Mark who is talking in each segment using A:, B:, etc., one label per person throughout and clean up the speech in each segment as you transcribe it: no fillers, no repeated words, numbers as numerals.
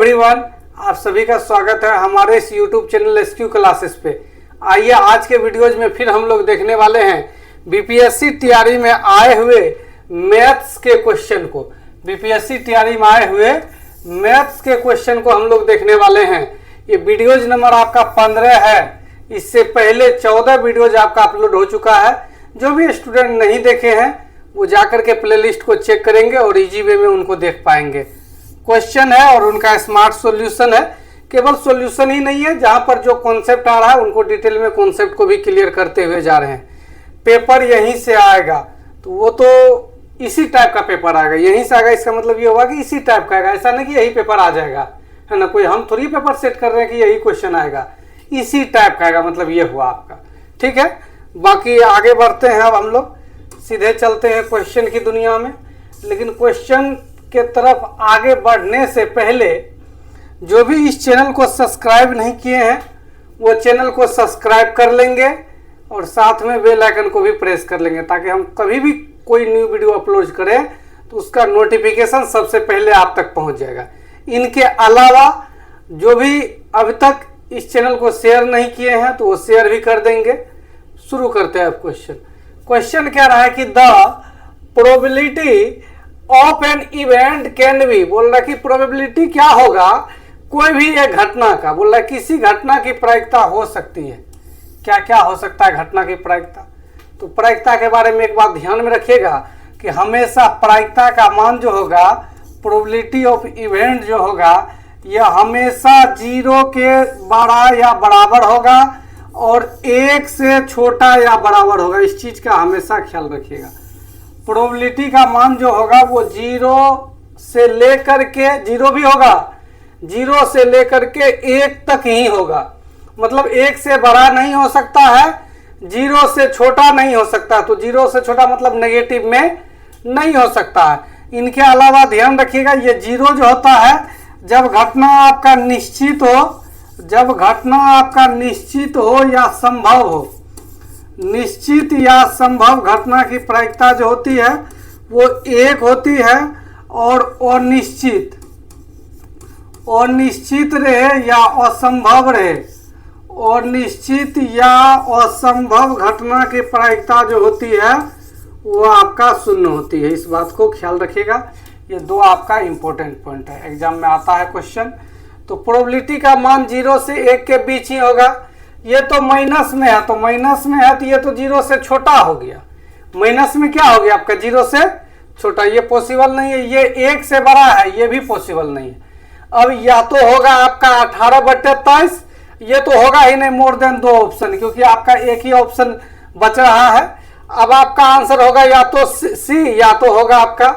A: Everyone, आप सभी का स्वागत है हमारे इस यूट्यूब चैनल एसक्यू क्लासेस पे। आइए आज के वीडियोज में फिर हम लोग देखने वाले हैं बीपीएससी तैयारी में आए हुए मैथ्स के क्वेश्चन को। बीपीएससी तैयारी में आए हुए मैथ्स के क्वेश्चन को हम लोग देखने वाले हैं। ये वीडियोज नंबर आपका 15 है। इससे पहले 14 वीडियोज आपका अपलोड हो चुका है। जो भी स्टूडेंट नहीं देखे हैं वो जाकर के प्लेलिस्ट को चेक करेंगे और इजी वे में उनको देख पाएंगे। क्वेश्चन है और उनका स्मार्ट सॉल्यूशन है। केवल सॉल्यूशन ही नहीं है, जहां पर जो कॉन्सेप्ट आ रहा है उनको डिटेल में कॉन्सेप्ट को भी क्लियर करते हुए जा रहे हैं। पेपर यहीं से आएगा तो वो तो इसी टाइप का पेपर आएगा, यहीं से आएगा। इसका मतलब ये होगा कि इसी टाइप का आएगा, ऐसा नहीं कि यही पेपर आ जाएगा, है ना। कोई हम थोड़ी पेपर सेट कर रहे हैं कि यही क्वेश्चन आएगा, इसी टाइप का आएगा। मतलब ये हुआ आपका, ठीक है। बाकी आगे बढ़ते हैं, अब हम लोग सीधे चलते हैं क्वेश्चन की दुनिया में। लेकिन क्वेश्चन के तरफ आगे बढ़ने से पहले जो भी इस चैनल को सब्सक्राइब नहीं किए हैं वो चैनल को सब्सक्राइब कर लेंगे और साथ में बेल आइकन को भी प्रेस कर लेंगे, ताकि हम कभी भी कोई न्यू वीडियो अपलोड करें तो उसका नोटिफिकेशन सबसे पहले आप तक पहुंच जाएगा। इनके अलावा जो भी अभी तक इस चैनल को शेयर नहीं किए हैं तो वो शेयर भी कर देंगे। शुरू करते हैं अब क्वेश्चन। क्वेश्चन कह रहा है कि the probability of an event can be, बोल रहा है कि प्रोबेबिलिटी क्या होगा कोई भी एक घटना का। बोल रहा है किसी घटना की प्रायिकता हो सकती है। क्या क्या हो सकता है घटना की प्रायिकता? तो प्रायिकता के बारे में एक बात ध्यान में रखिएगा कि हमेशा प्रायिकता का मान जो होगा, प्रोबेबिलिटी ऑफ इवेंट जो होगा, यह हमेशा 0 के बड़ा या बराबर होगा और 1 से छोटा या बराबर होगा। इस चीज का हमेशा ख्याल रखिएगा। प्रोबेबिलिटी का मान जो होगा वो 0 से लेकर के 0 भी होगा, 0 से लेकर के 1 तक ही होगा। मतलब 1 से बड़ा नहीं हो सकता है, 0 से छोटा नहीं हो सकता। तो 0 से छोटा मतलब नेगेटिव में नहीं हो सकता है। इनके अलावा ध्यान रखिएगा, ये 0 जो होता है जब घटना आपका निश्चित हो, जब घटना आपका निश्चित हो या संभव हो। निश्चित या संभव घटना की प्रायिकता जो होती है वो 1 होती है। और अनिश्चित, अनिश्चित रहे या असंभव रहे, अनिश्चित या असंभव घटना की प्रायिकता जो होती है वो आपका 0 होती है। इस बात को ख्याल रखिएगा। ये 2 आपका इंपॉर्टेंट पॉइंट है, एग्जाम में आता है क्वेश्चन। तो प्रोबेबिलिटी का मान 0 से 1 के बीच ही होगा। ये तो माइनस में है, तो माइनस में है तो ये तो 0 से छोटा हो गया। माइनस में क्या हो गया आपका? 0 से छोटा। ये पॉसिबल नहीं है। ये 1 से बड़ा है, ये भी पॉसिबल नहीं है। अब या तो होगा आपका 18/23, ये तो होगा ही नहीं मोर देन 2 ऑप्शन, क्योंकि आपका एक ही ऑप्शन बच रहा है। अब आपका आंसर होगा या तो सी या तो होगा आपका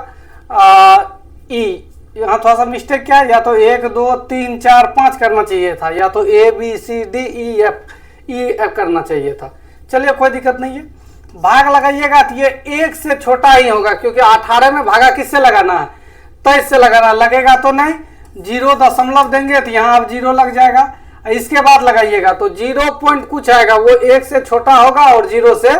A: ई। यहाँ थोड़ा सा मिस्टेक क्या है, या तो 1 2 3 4 5 करना चाहिए था, या तो A B C D E F करना चाहिए था। चलिए कोई दिक्कत नहीं है। भाग लगाइएगा तो ये 1 से छोटा ही होगा, क्योंकि 18 में भागा किससे लगाना है? 23 से लगाना। लगेगा तो नहीं, 0 दशमलव देंगे तो यहाँ अब 0 लग जाएगा। इसके बाद लगाइएगा तो 0 पॉइंट कुछ आएगा, वो 1 से छोटा होगा और 0 से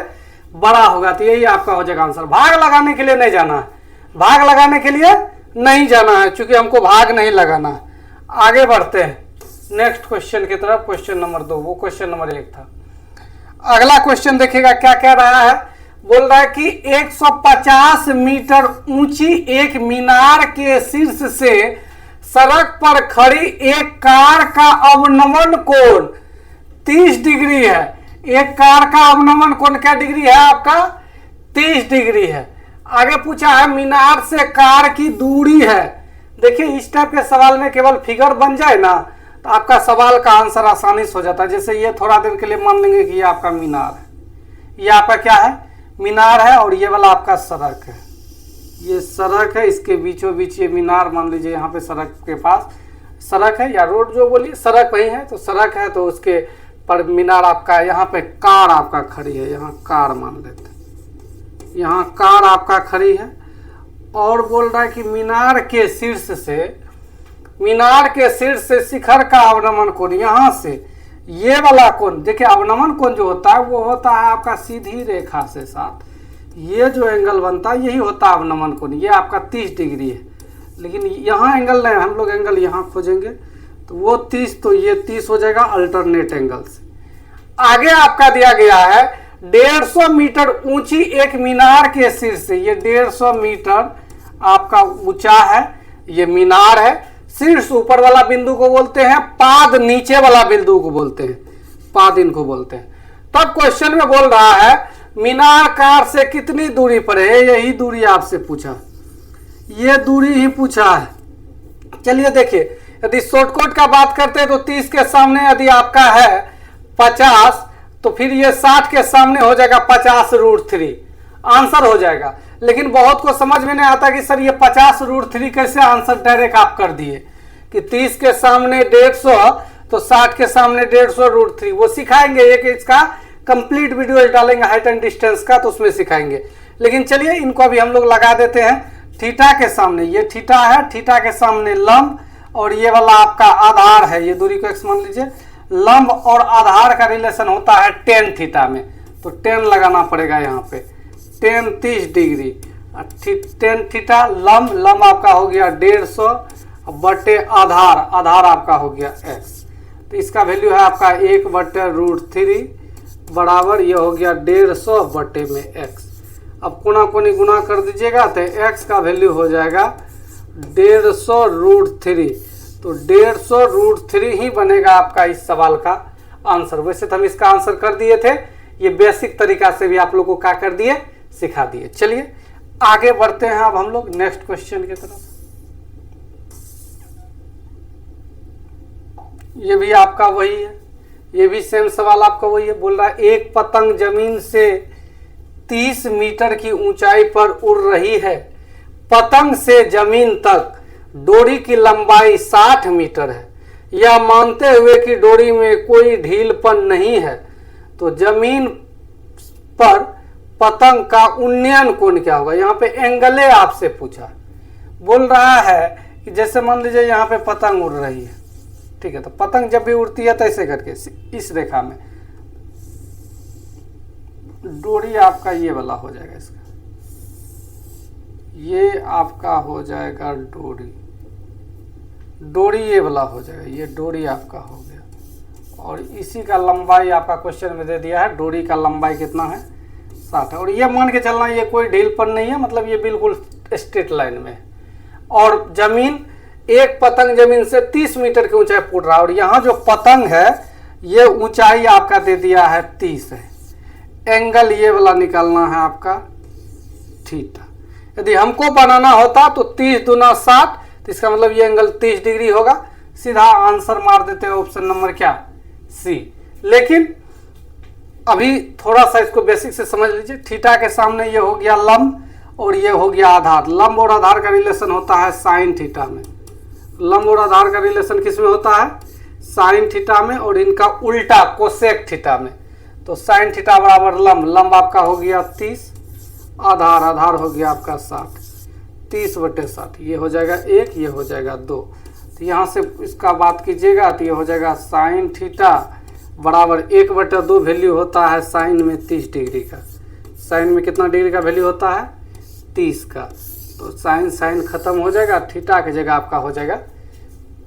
A: बड़ा होगा। तो यही आपका हो जाएगा आंसर। भाग लगाने के लिए नहीं जाना है, भाग लगाने के लिए नहीं जाना है, क्योंकि हमको भाग नहीं लगाना है। आगे बढ़ते हैं नेक्स्ट क्वेश्चन की तरफ। क्वेश्चन नंबर 2, वो क्वेश्चन नंबर 1 था। अगला क्वेश्चन देखिएगा क्या कह रहा है। बोल रहा है कि 150 मीटर ऊंची एक मीनार के शीर्ष से सड़क पर खड़ी एक कार का अवनमन कोण 30 डिग्री है। एक कार का अवनमन कोण क्या डिग्री है आपका? 30 डिग्री है। आगे पूछा है मीनार से कार की दूरी है। देखिए इस टाइप के सवाल में केवल फिगर बन जाए ना तो आपका सवाल का आंसर आसानी से हो जाता है। जैसे ये थोड़ा देर के लिए मान लेंगे कि ये आपका मीनार है, ये आपका क्या है? मीनार है। और ये वाला आपका सड़क है, ये सड़क है, इसके बीचों बीच ये मीनार मान लीजिए। यहाँ पे सड़क के पास सड़क है या रोड जो बोलिए, सड़क वही है। तो सड़क है तो उसके पर मीनार आपका है। यहाँ पे कार आपका खड़ी है, यहाँ कार मान लेते हैं, यहाँ कार आपका खड़ी है। और बोल रहा है कि मीनार के शीर्ष से, मीनार के शीर्ष से शिखर का अवनमन कोण, यहाँ से ये वाला कोण। देखिए अवनमन कोण जो होता है वो होता है आपका सीधी रेखा से साथ ये जो एंगल बनता है यही होता है अवनमन कोण। ये आपका 30 डिग्री है। लेकिन यहाँ एंगल नहीं, हम लोग एंगल यहाँ खोजेंगे तो वो 30, तो ये 30 हो जाएगा अल्टरनेट एंगल से। आगे आपका दिया गया है 150 मीटर ऊंची एक मीनार के शीर्ष से, ये 150 मीटर आपका ऊंचा है, ये मीनार है। शीर्ष ऊपर वाला बिंदु को बोलते हैं, पाद नीचे वाला बिंदु को बोलते हैं, पाद इनको बोलते हैं। तब क्वेश्चन में बोल रहा है मीनार कार से कितनी दूरी पर है, यही दूरी आपसे पूछा, ये दूरी ही पूछा है। चलिए देखिए, यदि शॉर्टकट का बात करते हैं तो 30 के सामने यदि आपका है 50, तो फिर ये 60 के सामने हो जाएगा 50√3, आंसर हो जाएगा। लेकिन बहुत को समझ में नहीं आता कि सर ये 50√3 कैसे आंसर डायरेक्ट आप कर दिए कि 30 के सामने 150 तो 60 के सामने 150√3, वो सिखाएंगे, एक इसका कंप्लीट वीडियो डालेंगे हाइट एंड डिस्टेंस का, तो उसमें सिखाएंगे। लेकिन चलिए इनको अभी हम लोग लगा देते हैं थीटा के सामने, ये थीटा है, थीटा के सामने लंब, और ये वाला आपका आधार है, ये दूरी को x मान लीजिए। लंब और आधार का रिलेशन होता है tan थीटा में, तो tan लगाना पड़ेगा यहाँ पे, tan 30 डिग्री, tan थीटा लंब आपका हो गया 150 बटे आधार, आधार आपका हो गया x, तो इसका वैल्यू है आपका 1/√3 बराबर ये हो गया 150 बटे में x। अब कोना कोनी गुना कर दीजिएगा तो x का वैल्यू हो जाएगा 150√3, तो 150√3 ही बनेगा आपका इस सवाल का आंसर। वैसे तो हम इसका आंसर कर दिए थे, ये बेसिक तरीका से भी आप लोगों को क्या कर दिए, सिखा दिए। चलिए आगे बढ़ते हैं अब हम लोग नेक्स्ट क्वेश्चन की तरफ। ये भी आपका वही है, ये भी सेम सवाल आपका वही है। बोल रहा है एक पतंग जमीन से 30 मीटर की ऊंचाई पर उड़ रही है, पतंग से जमीन तक डोरी की लंबाई 60 मीटर है, यह मानते हुए कि डोरी में कोई ढीलपन नहीं है, तो जमीन पर पतंग का उन्नयन कोण क्या होगा। यहाँ पे एंगले आपसे पूछा, बोल रहा है कि जैसे मान लीजिए यहाँ पे पतंग उड़ रही है, ठीक है, तो पतंग जब भी उड़ती है तो ऐसे करके इस रेखा में डोरी आपका ये वाला हो जाएगा, इसका ये आपका हो जाएगा डोरी, डोरी ये वाला हो जाएगा, ये डोरी आपका हो गया, और इसी का लंबाई आपका क्वेश्चन में दे दिया है, डोरी का लंबाई कितना है 60 है, और ये मान के चलना ये कोई ढीलपन नहीं है, मतलब ये बिल्कुल स्ट्रेट लाइन में है। और जमीन, एक पतंग जमीन से 30 मीटर की ऊंचाई पर उड़ रहा है, और यहाँ जो पतंग है ये ऊंचाई आपका दे दिया है 30 है। एंगल ये वाला निकालना है आपका थीटा। यदि हमको बनाना होता तो 30 दूना 60, तो इसका मतलब ये एंगल 30 डिग्री होगा। सीधा आंसर मार देते हैं ऑप्शन नंबर क्या, सी। लेकिन अभी थोड़ा सा इसको बेसिक से समझ लीजिए। थीटा के सामने ये हो गया लंब और ये हो गया आधार। लंब और आधार का रिलेशन होता है साइन थीटा में। लंब और आधार का रिलेशन किस में होता है, साइन थीटा में, और इनका उल्टा कोसेक थीटा में। तो साइन थीटा बराबर लंब, लंब आपका हो गया 30, आधार, आधार हो गया आपका 60, 30/60, ये हो जाएगा 1, ये हो जाएगा 2। तो यहाँ से इसका बात कीजिएगा तो ये हो जाएगा साइन थीटा बराबर 1/2 वैल्यू होता है साइन में 30 डिग्री का। साइन में कितना डिग्री का वैल्यू होता है, 30 का। तो साइन साइन खत्म हो जाएगा, थीटा की जगह आपका हो जाएगा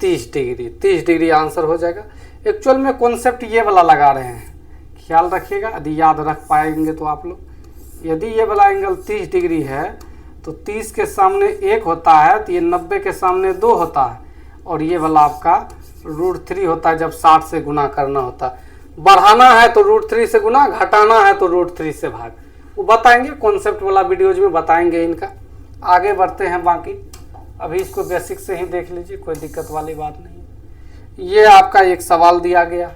A: 30 डिग्री। 30 डिग्री आंसर हो जाएगा। एक्चुअल में कॉन्सेप्ट ये वाला लगा रहे हैं, ख्याल रखिएगा यदि याद रख पाएंगे तो आप लोग। यदि ये वाला एंगल 30 डिग्री है तो 30 के सामने 1 होता है, तो ये 90 के सामने 2 होता है, और ये वाला आपका √3 होता है जब 60 से गुना करना होता है। बढ़ाना है तो √3 से गुना, घटाना है तो √3 से भाग। वो बताएंगे, कॉन्सेप्ट वाला वीडियोज में बताएंगे इनका। आगे बढ़ते हैं, बाकी अभी इसको बेसिक से ही देख लीजिए, कोई दिक्कत वाली बात नहीं। ये आपका एक सवाल दिया गया,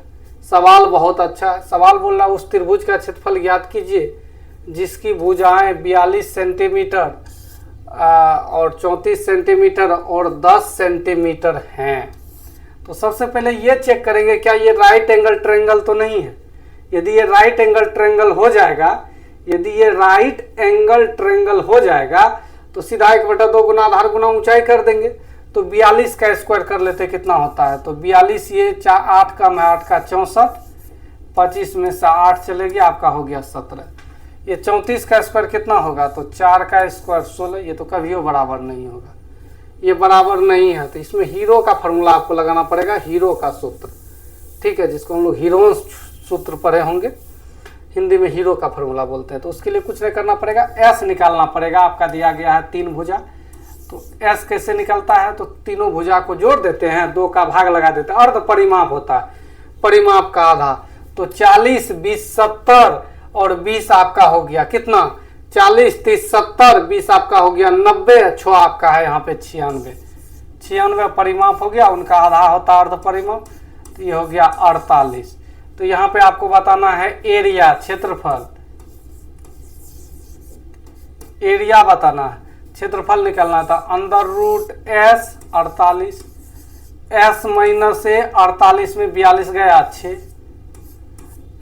A: सवाल बहुत अच्छा है। सवाल बोल रहा है उस त्रिभुज का क्षेत्रफल ज्ञात कीजिए जिसकी भुजाएं 42 सेंटीमीटर और 34 सेंटीमीटर और 10 सेंटीमीटर हैं। तो सबसे पहले ये चेक करेंगे क्या ये राइट एंगल ट्रायंगल तो नहीं है। यदि ये राइट एंगल ट्रायंगल हो जाएगा, यदि ये राइट एंगल ट्रायंगल हो जाएगा तो सीधा 1/2 गुना आधार गुना ऊंचाई कर देंगे। तो 42 का स्क्वायर कर लेते कितना होता है, तो 42 ये 8 का 8 का 64, 25 में से 8 चलेगी, आपका हो गया 17। ये 34 का स्क्वायर कितना होगा, तो 4 का स्क्वायर 16, ये तो कभी बराबर नहीं होगा। ये बराबर नहीं है, तो इसमें हीरो का फॉर्मूला आपको लगाना पड़ेगा, हीरो का सूत्र, ठीक है, जिसको हम लोग हीरोन सूत्र पढ़े होंगे, हिंदी में हीरो का फॉर्मूला बोलते हैं। तो उसके लिए कुछ नहीं करना पड़ेगा, एस निकालना पड़ेगा। आपका दिया गया है 3 भुजा, तो एस कैसे निकलता है, तो तीनों भुजा को जोड़ देते हैं, 2 का भाग लगा देते हैं, अर्ध परिमाप होता है, परिमाप का आधा। तो 40, 20, 70 और 20 आपका हो गया कितना, 40, 30, 70, 20 आपका हो गया 90, 6 आपका है यहाँ पे 96, 96 परिमाप हो गया, उनका आधा होता है अर्ध परिमाप, तो ये हो गया 48। तो यहाँ पे आपको बताना है एरिया, क्षेत्रफल, एरिया बताना है, क्षेत्रफल निकालना था, under root S 48, S minus से 48 में 42 गया 6,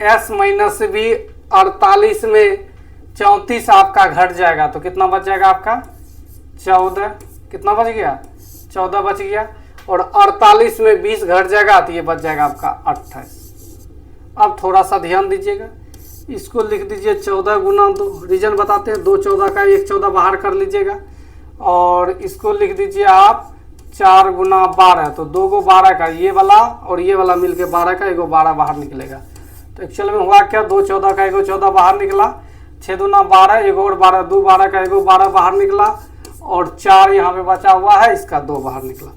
A: एस माइनस भी 48 में 34 आपका घट जाएगा, तो कितना बच जाएगा आपका 14, कितना बच गया 14 बच गया, और 48 में 20 घट जाएगा, तो ये बच जाएगा आपका 28। अब थोड़ा सा ध्यान दीजिएगा, इसको लिख दीजिए 14 गुना 2, रीजन बताते हैं, 2 14 का 1 14 बाहर कर लीजिएगा, और इसको लिख दीजिए आप 4 गुना 12, तो 2 को 12 का, ये वाला और ये वाला मिलके 12 का, 1 12 बाहर निकलेगा। तो एक्चुअल में हुआ क्या, 2 14 का 1 14 बाहर निकला, 6 दूना 12, 1 और 12, 2 12 का 1 12 बाहर निकला, और 4 यहाँ पे बचा हुआ है, इसका 2 बाहर निकला।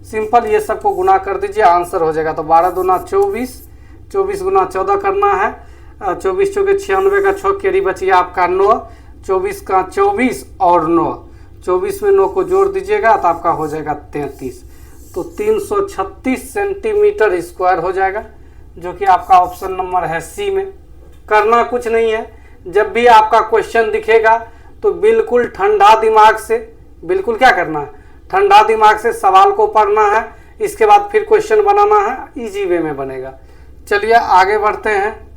A: सिंपल, ये सबको गुना कर दीजिए, आंसर हो जाएगा। तो 12 दूना 24, 24 गुना 14 करना है, 24 चौके 96 का 6 कैरी बचिए आपका 9, 24 का 24 और 9, 24 में 9 को जोड़ दीजिएगा तो आपका हो जाएगा 33। तो 336 सेंटीमीटर स्क्वायर हो जाएगा, जो कि आपका ऑप्शन नंबर है सी में। करना कुछ नहीं है, जब भी आपका क्वेश्चन दिखेगा तो बिल्कुल ठंडा दिमाग से, बिल्कुल क्या करना है, ठंडा दिमाग से सवाल को पढ़ना है, इसके बाद फिर क्वेश्चन बनाना है, इजी वे में बनेगा। चलिए आगे बढ़ते हैं।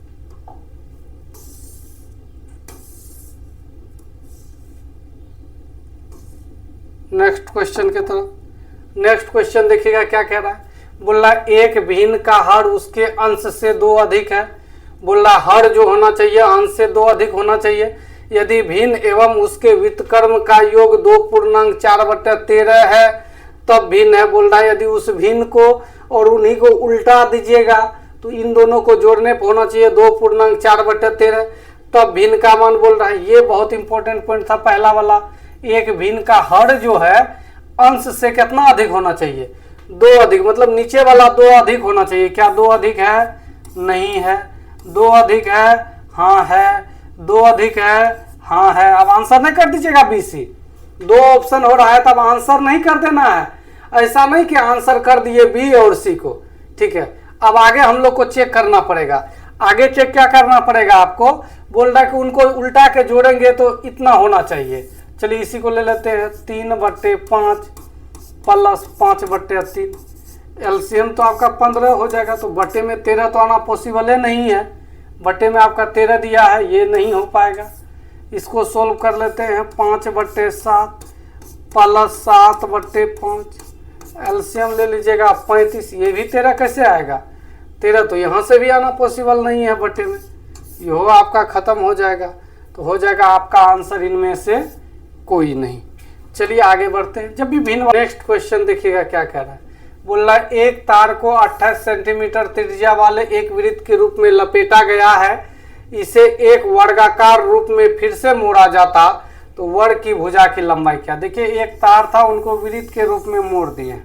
A: नेक्स्ट क्वेश्चन की तरफ। नेक्स्ट क्वेश्चन देखिएगा क्या कह रहा है, बोल रहा है एक भिन्न का हर उसके अंश से 2 अधिक है। बोल रहा है हर जो होना चाहिए अंश से 2 अधिक होना चाहिए। यदि भिन्न एवं उसके व्युत्क्रम का योग 2 पूर्णांक 4/13 है तब भिन्न है। बोल रहा है यदि उस भिन्न को और उन्हीं को उल्टा दीजिएगा तो इन दोनों को जोड़ने पर होना चाहिए 2 पूर्णांक 4/13, तब भिन्न का मान। बोल रहा है ये बहुत इंपॉर्टेंट पॉइंट था पहला वाला, एक भिन्न का हर जो है अंश से कितना अधिक होना चाहिए, 2 अधिक, मतलब नीचे वाला 2 अधिक होना चाहिए। क्या 2 अधिक है? नहीं है। 2 अधिक है? हाँ है। 2 अधिक है? हाँ है। अब आंसर नहीं कर दीजिएगा बीसी, 2 ऑप्शन हो रहा है तब आंसर नहीं कर देना है। ऐसा नहीं कि आंसर कर दिए बी और सी को, ठीक है। अब आगे हम लोग को चेक करना पड़ेगा। आगे चेक क्या करना पड़ेगा आपको, बोल रहा है कि उनको उल्टा के जोड़ेंगे तो इतना होना चाहिए। चलिए इसी को ले लेते हैं, 3/5 प्लस 5/3, एलसीएम तो आपका 15 हो जाएगा। तो बटे में 13 तो आना पॉसिबल है नहीं है, बटे में आपका 13 दिया है, ये नहीं हो पाएगा। इसको सोल्व कर लेते हैं, 5/7 प्लस 7/5, एलसीएम ले लीजिएगा 35, ये भी 13 कैसे आएगा, 13 तो यहाँ से भी आना पॉसिबल नहीं है बटे में, यो आपका खत्म हो जाएगा। तो हो जाएगा आपका आंसर इनमें से कोई नहीं। चलिए आगे बढ़ते हैं। जब भी भिन्न, नेक्स्ट क्वेश्चन देखिएगा क्या कह रहा है, बोल रहा है एक तार को 28 सेंटीमीटर त्रिज्या वाले एक वृत्त के रूप में लपेटा गया है, इसे एक वर्गाकार रूप में फिर से मोड़ा जाता तो वर्ग की भुजा की लंबाई क्या। देखिए एक तार था, उनको वृत्त के रूप में मोड़ दिए,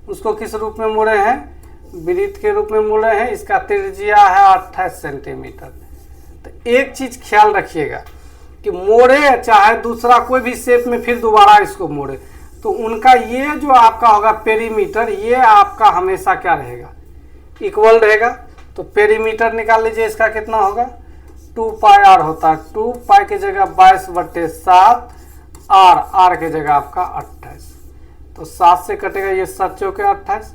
A: उसको किस रूप में मोड़े हैं, वृत्त के रूप में मोड़े हैं। इसका त्रिज्या है 28 सेंटीमीटर। तो एक चीज ख्याल रखिएगा कि मोड़े चाहे दूसरा कोई भी शेप में फिर दोबारा इसको मोड़े, तो उनका ये जो आपका होगा पेरीमीटर, ये आपका हमेशा क्या रहेगा, इक्वल रहेगा। तो पेरीमीटर निकाल लीजिए, इसका कितना होगा, 2πr होता है। 2π की जगह 22/7, r की जगह आपका 28, तो 7 से कटेगा, ये 7 चौके 28,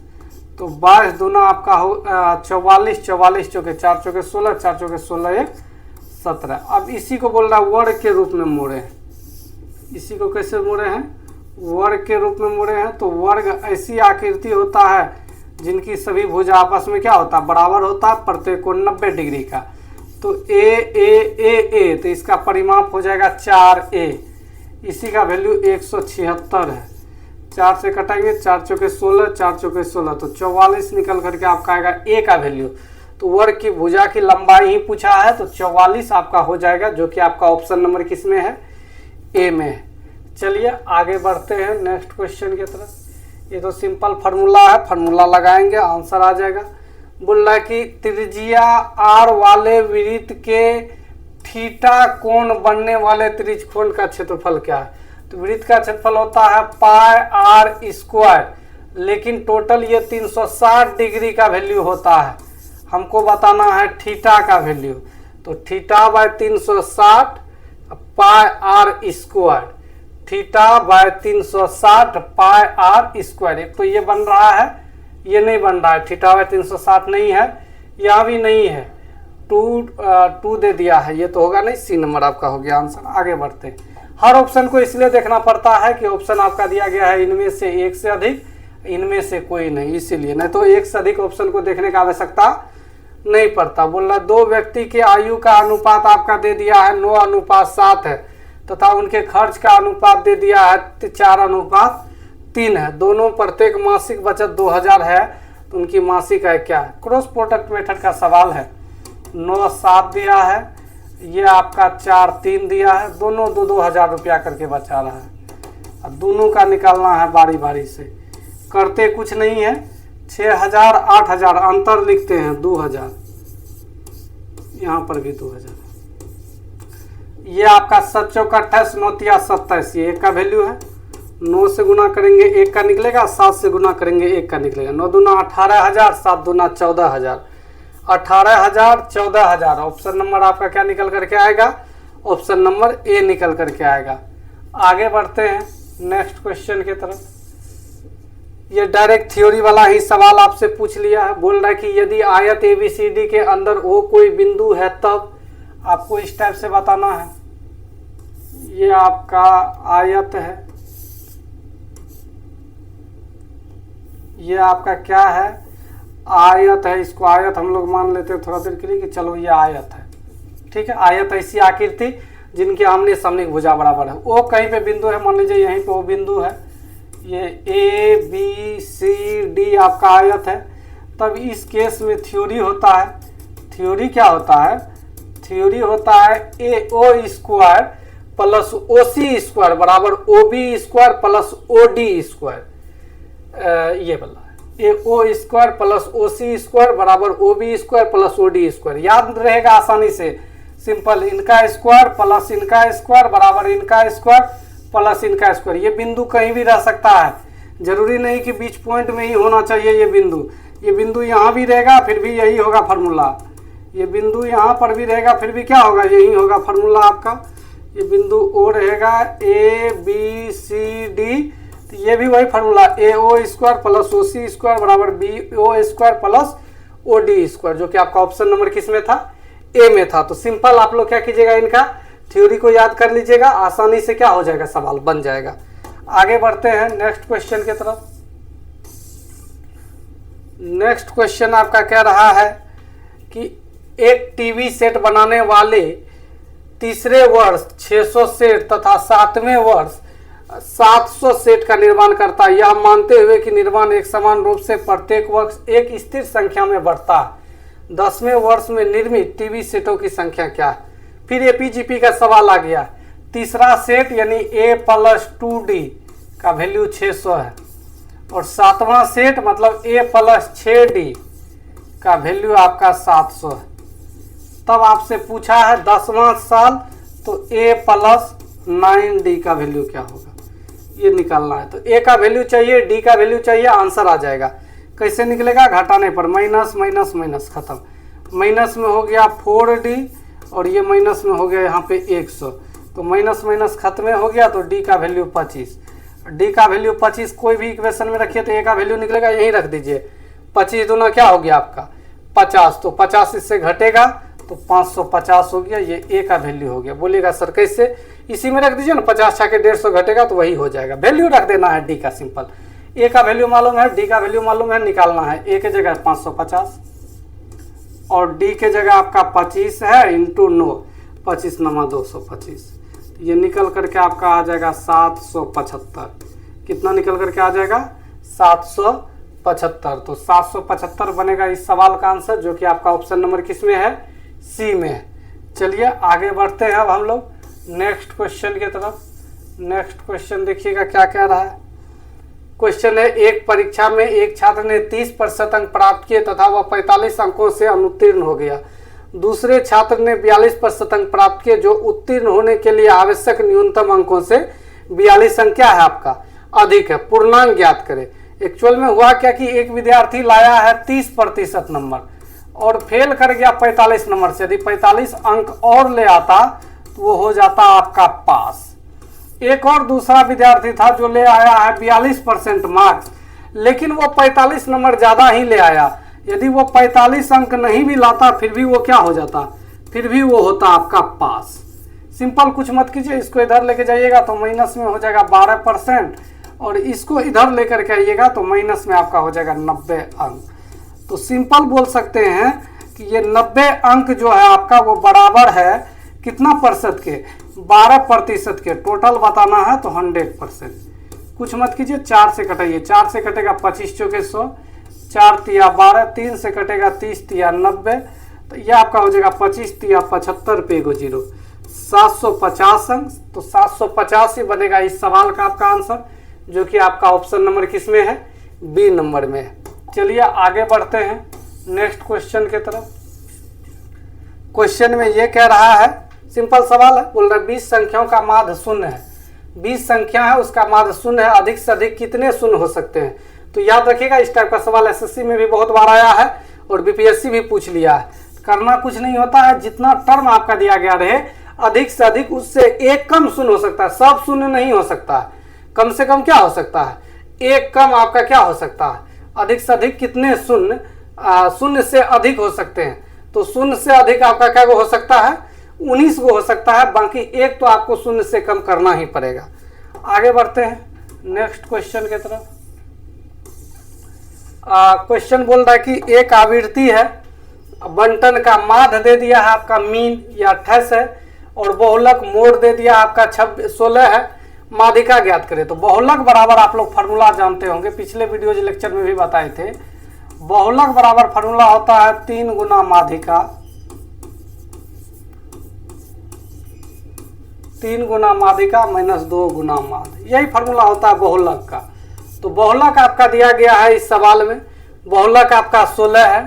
A: तो 22 दूना आपका हो 44, 44 चौके 4 चौके 16, 4 चौके 16, 1 17। अब इसी को बोल रहा है वर्ग के रूप में मोड़े हैं। इसी को कैसे मोड़े हैं, वर्ग के रूप में मोड़े हैं। तो वर्ग ऐसी आकृति होता है जिनकी सभी भुजा आपस में क्या होता है, बराबर होता है, प्रत्येक कोण 90 डिग्री का। तो ए, तो इसका परिमाप हो जाएगा 4a, इसी का वैल्यू 176 है। 4 से कटेंगे, 4 चौके 16, 4 चौके 16, तो 44 निकल करके आपका आएगा ए का वैल्यू। तो वर्ग की भुजा की लंबाई ही पूछा है, तो 44 आपका हो जाएगा, जो कि आपका ऑप्शन नंबर किस में है, ए में है। चलिए आगे बढ़ते हैं नेक्स्ट क्वेश्चन की तरफ। ये तो सिंपल फार्मूला है, फार्मूला लगाएंगे आंसर आ जाएगा। बोल रहा है कि त्रिज्या आर वाले वृत्त के थीटा कोण बनने वाले त्रिज्यकोण का क्षेत्रफल क्या है। तो वृत्त का क्षेत्रफल होता है पाई आर स्क्वायर, लेकिन टोटल ये 360 डिग्री का वैल्यू होता है। हमको बताना है थीटा का वैल्यू, तो theta by 360 pi R square, theta by 360 pi R square. एक तो ये बन रहा है, ये नहीं बन रहा है, थीटा बाय 360 नहीं है, यहाँ भी नहीं है, 2 दे दिया है, ये तो होगा नहीं, सी नंबर आपका हो गया आंसर। आगे बढ़ते हैं। हर ऑप्शन को इसलिए देखना पड़ता है कि ऑप्शन आपका दिया गया है इनमें से एक से अधिक, इनमें से कोई नहीं, इसीलिए, नहीं तो एक से अधिक ऑप्शन को देखने का आवश्यकता नहीं पड़ता। बोल रहा 2 व्यक्ति के आयु का अनुपात आपका दे दिया है 9:7 है, तथा उनके खर्च का अनुपात दे दिया है 4:3 है। दोनों प्रत्येक मासिक बचत 2000 है, तो उनकी मासिक आय क्या है। क्रॉस प्रोडक्ट मेथड का सवाल है। 9:7 दिया है, ये आपका 4:3 दिया है, दोनों 2-2 रुपया करके बचा रहा है। अब दोनों का निकालना है बारी बारी से, करते कुछ नहीं है, 6000 8000 अंतर लिखते हैं 2000, यहाँ पर भी 2000। ये आपका 7 चौका 28, 9 तिया 27, ये 1 का वैल्यू है। 9 से गुना करेंगे 1 का निकलेगा, 7 से गुना करेंगे 1 का निकलेगा। 9 दूना 18000, 7 दूना 14000, 18000 14000। ऑप्शन नंबर आपका क्या निकल करके आएगा, ऑप्शन नंबर ए निकल करके आएगा। आगे बढ़ते हैं नेक्स्ट क्वेश्चन की तरफ। ये डायरेक्ट थ्योरी वाला ही सवाल आपसे पूछ लिया है। बोल रहा है कि यदि आयत ABCD के अंदर ओ कोई बिंदु है, तब आपको इस टाइप से बताना है। ये आपका आयत है, ये आपका क्या है, आयत है। इसको आयत हम लोग मान लेते हैं थोड़ा देर के लिए कि चलो ये आयत है, ठीक है। आयत ऐसी आकृति जिनके आमने सामने की भुजा बराबर है। ओ कहीं पे बिंदु है, मान लीजिए यहीं पे वो बिंदु है, ये ABCD आपका आयत है। तब इस केस में थ्योरी होता है, थ्योरी क्या होता है, थ्योरी होता है AO square plus OC square बराबर OB square plus OD square. ये वाला AO square plus OC square बराबर OB square plus OD square. याद रहेगा आसानी से, सिंपल, इनका स्क्वायर प्लस इनका स्क्वायर बराबर इनका स्क्वायर प्लस इनका स्क्वायर। ये बिंदु कहीं भी रह सकता है, जरूरी नहीं कि बीच पॉइंट में ही होना चाहिए ये बिंदु। ये बिंदु यहाँ भी रहेगा, फिर भी यही होगा फार्मूला। ये बिंदु यहाँ पर भी रहेगा, फिर भी क्या होगा, यही होगा फार्मूला आपका। ये बिंदु O रहेगा, ABCD, तो ये भी वही formula, AO square plus OC square बराबर BO square plus OD square, जो कि आपका ऑप्शन नंबर किस में था, ए में था। तो सिंपल आप लोग क्या कीजिएगा, इनका थ्योरी को याद कर लीजिएगा, आसानी से क्या हो जाएगा, सवाल बन जाएगा। आगे बढ़ते हैं नेक्स्ट क्वेश्चन की तरफ। नेक्स्ट क्वेश्चन आपका कह रहा है कि एक टीवी सेट बनाने वाले तीसरे वर्ष 600 सेट तथा 7वें वर्ष 700 सेट का निर्माण करता है, यह मानते हुए कि निर्माण एक समान रूप से प्रत्येक वर्ष एक स्थिर संख्या में बढ़ता है। 10वें वर्ष में निर्मित टीवी सेटों की संख्या क्या है। फिर APGP का सवाल आ गया। तीसरा सेट यानी A+2D का वैल्यू 600 है, और 7वां सेट मतलब A+6D का वैल्यू आपका 700 है। तब आपसे पूछा है 10वां साल, तो A+9D का वैल्यू क्या होगा, ये निकालना है। तो A का वैल्यू चाहिए, D का वैल्यू चाहिए, आंसर आ जाएगा। कैसे निकलेगा, घटाने पर, माइनस माइनस माइनस खत्म। माइनस में हो गया 4D और ये माइनस में हो गया यहाँ पे 100, तो माइनस माइनस खत्म हो गया, तो D का वैल्यू 25। D का वैल्यू 25 कोई भी इक्वेशन में रखिए तो A का वैल्यू निकलेगा, यहीं रख दीजिए। 25 दूना क्या हो गया आपका 50, तो 50 इससे घटेगा तो 550 हो गया, ये A का वैल्यू हो गया। बोलिएगा सर कैसे, इसी में रख दीजिए ना, 50 छाके 150 घटेगा तो वही हो जाएगा। वैल्यू रख देना है D का, सिंपल। A का वैल्यू मालूम है, D का वैल्यू मालूम है, निकालना है। A के जगह 550 और D के जगह आपका 25 है इंटू 9, 25 × 9 225, ये निकल करके आपका आ जाएगा 775। कितना निकल करके आ जाएगा 775। तो 775 बनेगा इस सवाल का आंसर, जो कि आपका ऑप्शन नंबर किस में है, सी में है। चलिए आगे बढ़ते हैं अब हम लोग नेक्स्ट क्वेश्चन की तरफ। नेक्स्ट क्वेश्चन देखिएगा क्या कह रहा है। क्वेश्चन है, एक परीक्षा में एक छात्र ने 30% अंक प्राप्त किए तथा वह 45 अंकों से अनुत्तीर्ण हो गया। दूसरे छात्र ने 42% अंक प्राप्त किए, जो उत्तीर्ण होने के लिए आवश्यक न्यूनतम अंकों से 42 अंक क्या है आपका अधिक है। पूर्णांक ज्ञात करें। एक्चुअल में हुआ क्या कि एक विद्यार्थी लाया है 30% नंबर और फेल कर गया 45 नंबर से। यदि 45 अंक और ले आता तो वो हो जाता आपका पास। एक और दूसरा विद्यार्थी था जो ले आया है 42% मार्क्स, लेकिन वो 45 नंबर ज्यादा ही ले आया। यदि वो 45 अंक नहीं भी लाता फिर भी वो क्या हो जाता, फिर भी वो होता आपका पास। सिंपल, कुछ मत कीजिए, इसको इधर लेके जाइएगा तो माइनस में हो जाएगा 12% और इसको इधर लेकर के आइएगा तो माइनस में आपका हो जाएगा 90 अंक। तो सिंपल बोल सकते हैं कि ये 90 अंक जो है आपका वो बराबर है कितना प्रतिशत के, 12% के। टोटल बताना है तो 100%। कुछ मत कीजिए, 4 से कटाइए, 4 से कटेगा 25 चौके 100, 4 तिया 12, 3 से कटेगा 30 तिया 90, तो यह आपका हो जाएगा 25 तिया 75 पे एगो 0, 750 अंक। तो 750 ही बनेगा इस सवाल का आपका आंसर, जो कि आपका ऑप्शन नंबर किस में है, बी नंबर में है। चलिए आगे बढ़ते हैं नेक्स्ट क्वेश्चन की तरफ। क्वेश्चन में ये कह रहा है, सिंपल सवाल है, बोल रहा है 20 संख्याओं का माध्य शून्य है। 20 संख्या है, उसका माध्य शून्य है, अधिक से अधिक कितने शून्य हो सकते हैं। तो याद रखिएगा, इस टाइप का सवाल एसएससी में भी बहुत बार आया है और बीपीएससी भी पूछ लिया है। करना कुछ नहीं होता है, जितना टर्म आपका दिया गया रहे अधिक से अधिक उससे एक कम शून्य हो सकता है। सब शून्य नहीं हो सकता है, कम से कम क्या हो सकता है, एक कम आपका क्या हो सकता है। अधिक से अधिक कितने शून्य, शून्य से अधिक हो सकते हैं। तो शून्य से अधिक आपका क्या हो सकता है, 19 को हो सकता है, बाकी एक तो आपको शून्य से कम करना ही पड़ेगा। आगे बढ़ते हैं नेक्स्ट क्वेश्चन की तरफ। क्वेश्चन बोल रहा है कि एक आवृत्ति है, बंटन का माध्य दे दिया है आपका मीन या 28 है, और बहुलक मोड दे दिया आपका 16 है। माध्यिका ज्ञात करें। तो बहुलक बराबर आप लोग फार्मूला जानते होंगे, पिछले वीडियो लेक्चर में भी बताए थे। बहुलक बराबर फार्मूला होता है 3 गुना माध्यिका, 3 गुना माध्यिका माइनस 2 गुना माध्य, यही फार्मूला होता है बहुलक का। तो बहुलक आपका दिया गया है इस सवाल में, बहुलक आपका 16 है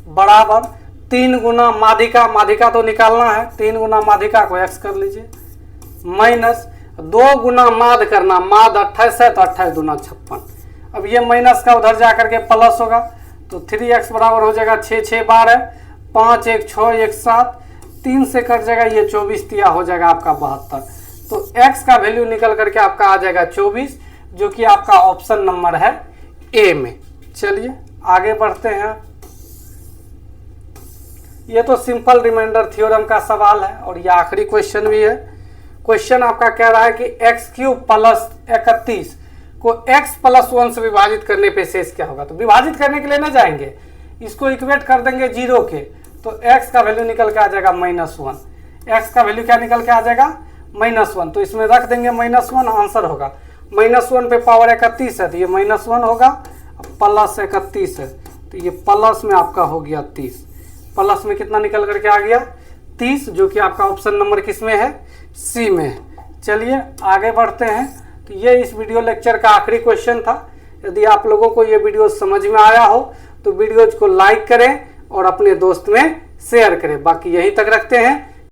A: बराबर 3 गुना माध्यिका, माध्यिका तो निकालना है, 3 गुना माध्यिका को x कर लीजिए, माइनस 2 गुना माध्य करना, माध्य 28 है तो 28 दूना 56। अब ये माइनस का उधर जा करके प्लस होगा तो 3x बराबर हो जाएगा 6 6 12, 5 1 6 1 7, 3 से कट जाएगा ये 24 तिया हो जाएगा आपका 72। तो x का वैल्यू निकल करके आपका आ जाएगा 24, जो कि आपका ऑप्शन नंबर है ए में। चलिए आगे बढ़ते हैं। ये तो सिंपल रिमाइंडर थ्योरम का सवाल है और ये आखिरी क्वेश्चन भी है। क्वेश्चन आपका कह रहा है कि x³ प्लस 31 को x प्लस 1 से विभाजित करने पे शेष क्या होगा। तो विभाजित करने के लिए ना जाएंगे, इसको इक्वेट कर देंगे 0 के, तो x का वैल्यू निकल के आ जाएगा -1। x का वैल्यू क्या निकल के आ जाएगा -1, तो इसमें रख देंगे -1, आंसर होगा -1 पे पावर 31 है तो ये -1 होगा, प्लस 31 है तो ये प्लस में आपका हो गया 30, प्लस में कितना निकल करके आ गया 30, जो कि आपका ऑप्शन नंबर किस में है, सी में है। चलिए आगे बढ़ते हैं। तो ये इस वीडियो लेक्चर का आखिरी क्वेश्चन था। यदि आप लोगों को ये वीडियो समझ में आया हो तो वीडियोज को लाइक करें और अपने दोस्त में शेयर करें। बाकी यहीं तक रखते हैं।